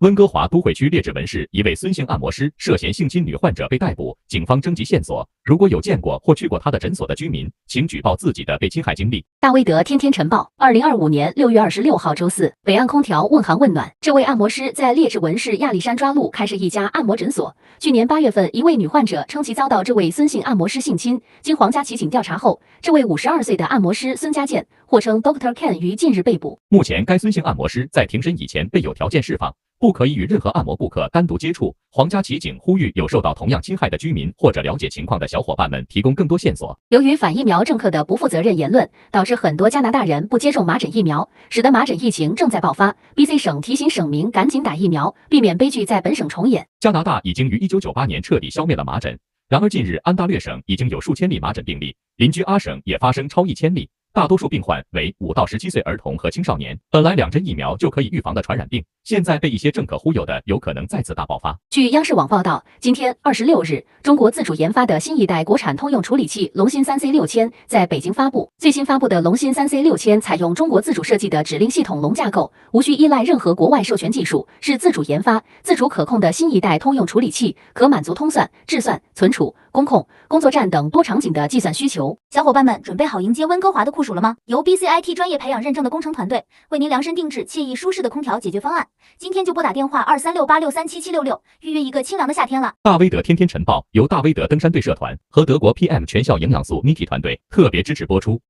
温哥华都会区列治文市一位孙姓按摩师涉嫌性侵女患者被逮捕，警方征集线索，如果有见过或去过他的诊所的居民，请举报自己的被侵害经历。大威德天天晨报，2025年6月26号周四，北岸空调问寒问暖。这位按摩师在列治文市亚历山抓路开设一家按摩诊所。去年8月份，一位女患者称其遭到这位孙姓按摩师性侵，经皇家骑警调查后，这位52岁的按摩师孙家健，或称 Dr. Ken 于近日被捕。目前，该孙姓按摩师在庭审以前被有条件释放，不可以与任何按摩顾客单独接触。皇家骑警呼吁有受到同样侵害的居民或者了解情况的小伙伴们提供更多线索。由于反疫苗政客的不负责任言论，导致很多加拿大人不接种麻疹疫苗，使得麻疹疫情正在爆发。BC 省提醒省民赶紧打疫苗，避免悲剧在本省重演。加拿大已经于1998年彻底消灭了麻疹，然而近日安大略省已经有数千例麻疹病例，邻居阿省也发生超1000例。大多数病患为5到17岁儿童和青少年，本来2针疫苗就可以预防的传染病，现在被一些政客忽悠的，有可能再次大爆发。据央视网报道，今天26日，中国自主研发的新一代国产通用处理器龙芯 3C6000在北京发布。最新发布的龙芯 3C6000采用中国自主设计的指令系统龙架构，无需依赖任何国外授权技术，是自主研发、自主可控的新一代通用处理器，可满足通算、制算、存储、工控、工作站等多场景的计算需求。小伙伴们准备好迎接温哥华的酷暑了吗？由 BCIT 专业培养认证的工程团队为您量身定制惬意舒适的空调解决方案。今天就拨打电话2368637766，预约一个清凉的夏天了。大威德天天晨报由大威德登山队社团和德国 PM 全效营养素 Niki 团队特别支持播出。